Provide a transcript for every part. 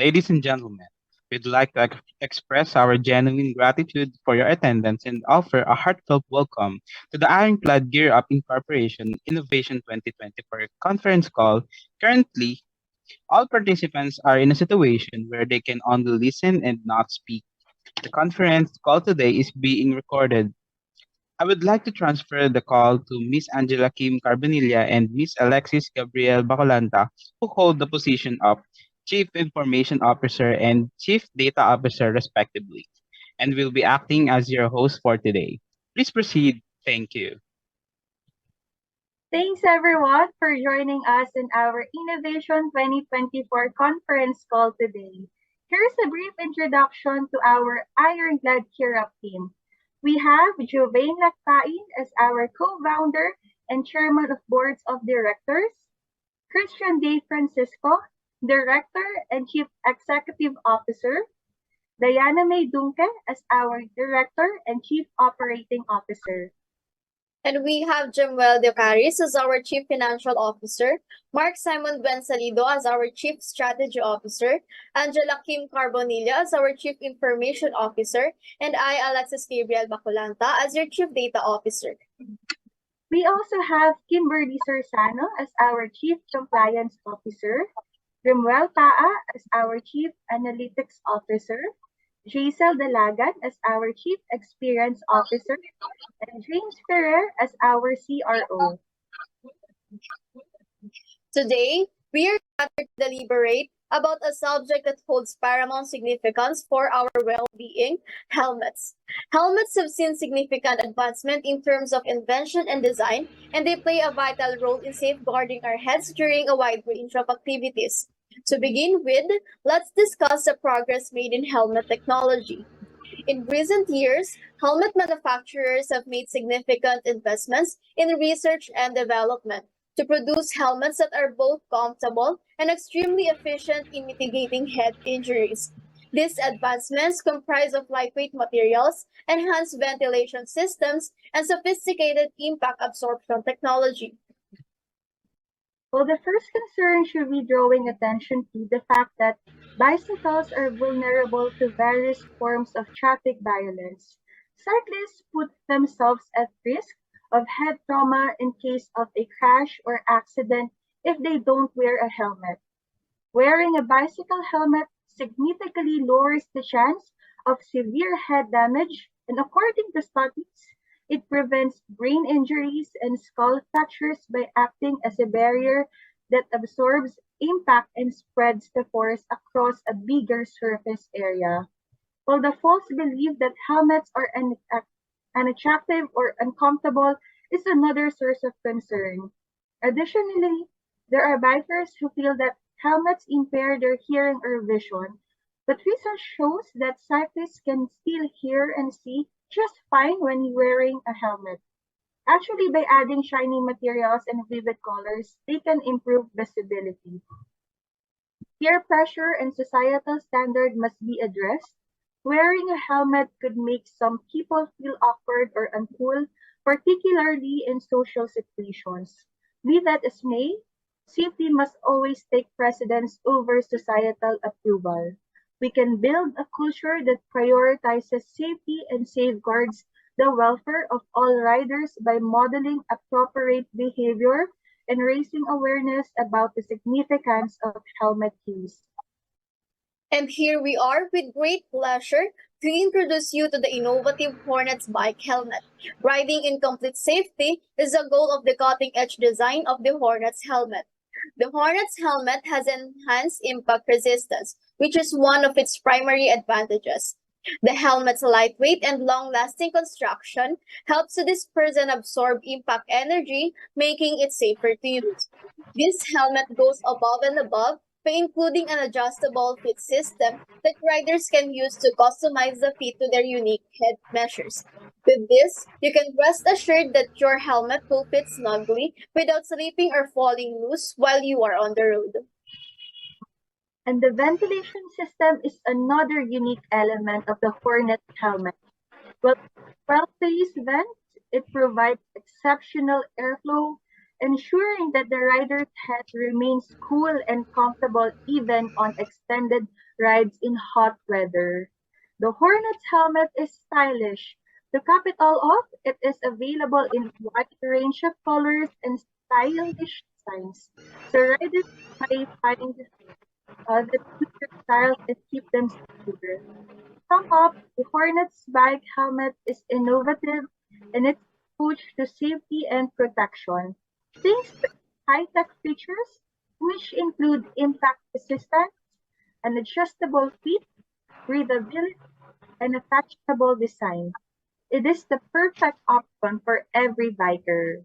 Ladies and gentlemen, we'd like to express our genuine gratitude for your attendance and offer a heartfelt welcome to the Ironclad Gear Up Incorporation Innovation 2024 conference call. Currently, all participants are in a situation where they can only listen and not speak. The conference call today is being recorded. I would like to transfer the call to Miss Angela Kim Carbonilla and Miss Alexis Gabriel Bacolanta, who hold the position of Chief Information Officer and Chief Data Officer, respectively, and will be acting as your host for today. Please proceed. Thank you. Thanks everyone for joining us in our Innovation 2024 conference call today. Here's a brief introduction to our Ironclad Kirap team. We have Jovain Lacpain as our co-founder and chairman of boards of directors, Christian De Francisco, director and chief executive officer, Diana May Dunque as our director and chief operating officer. And we have Jemuel De Caris as our Chief Financial Officer, Mark Simon Bensalido as our Chief Strategy Officer, Angela Kim Carbonilla as our Chief Information Officer, and I, Alexis Gabriel Bacolanta, as your Chief Data Officer. We also have Kimberly Sorsano as our Chief Compliance Officer, Rimuel Paa as our Chief Analytics Officer, Jaisel Dalagan as our Chief Experience Officer, and James Ferrer as our CRO. Today, we are gathered to deliberate about a subject that holds paramount significance for our well-being, helmets. Helmets have seen significant advancement in terms of invention and design, and they play a vital role in safeguarding our heads during a wide range of activities. To begin with, let's discuss the progress made in helmet technology. In recent years, helmet manufacturers have made significant investments in research and development to produce helmets that are both comfortable and extremely efficient in mitigating head injuries. These advancements comprise of lightweight materials, enhanced ventilation systems, and sophisticated impact absorption technology. Well, the first concern should be drawing attention to the fact that bicycles are vulnerable to various forms of traffic violence. Cyclists put themselves at risk of head trauma in case of a crash or accident if they don't wear a helmet. Wearing a bicycle helmet significantly lowers the chance of severe head damage, and according to studies, it prevents brain injuries and skull fractures by acting as a barrier that absorbs impact and spreads the force across a bigger surface area. While the false belief that helmets are unattractive or uncomfortable is another source of concern. Additionally, there are bikers who feel that helmets impair their hearing or vision, but research shows that cyclists can still hear and see just fine when wearing a helmet. Actually, by adding shiny materials and vivid colors, they can improve visibility. Peer pressure and societal standard must be addressed. Wearing a helmet could make some people feel awkward or uncool, particularly in social situations. Be that as may, safety must always take precedence over societal approval. We can build a culture that prioritizes safety and safeguards the welfare of all riders by modeling appropriate behavior and raising awareness about the significance of helmet use. And here we are with great pleasure to introduce you to the innovative Hornets bike helmet. Riding in complete safety is the goal of the cutting-edge design of the Hornets helmet. The Hornets helmet has enhanced impact resistance, which is one of its primary advantages. The helmet's lightweight and long-lasting construction helps to disperse and absorb impact energy, making it safer to use. This helmet goes above and above by including an adjustable fit system that riders can use to customize the fit to their unique head measures. With this, you can rest assured that your helmet will fit snugly without slipping or falling loose while you are on the road. And the ventilation system is another unique element of the Hornet helmet. Well, well-placed vent, it provides exceptional airflow, ensuring that the rider's head remains cool and comfortable even on extended rides in hot weather. The Hornets helmet is stylish. To cap it all off, it is available in a wide range of colors and stylish designs. So riders may find that suit their styles and keep them secure. Sum up, the Hornet's bike helmet is innovative in its approach to safety and protection. Thanks to high-tech features, which include impact resistance, an adjustable fit, breathability, and a fashionable design. It is the perfect option for every biker.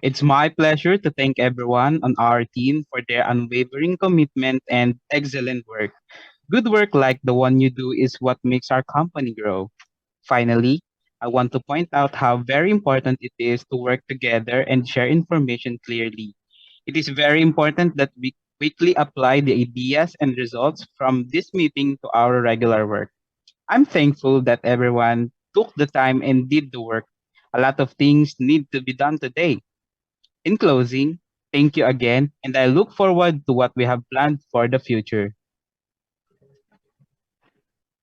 It's my pleasure to thank everyone on our team for their unwavering commitment and excellent work. Good work like the one you do is what makes our company grow. Finally, I want to point out how very important it is to work together and share information clearly. It is very important that we quickly apply the ideas and results from this meeting to our regular work. I'm thankful that everyone took the time and did the work. A lot of things need to be done today. In closing, thank you again, and I look forward to what we have planned for the future.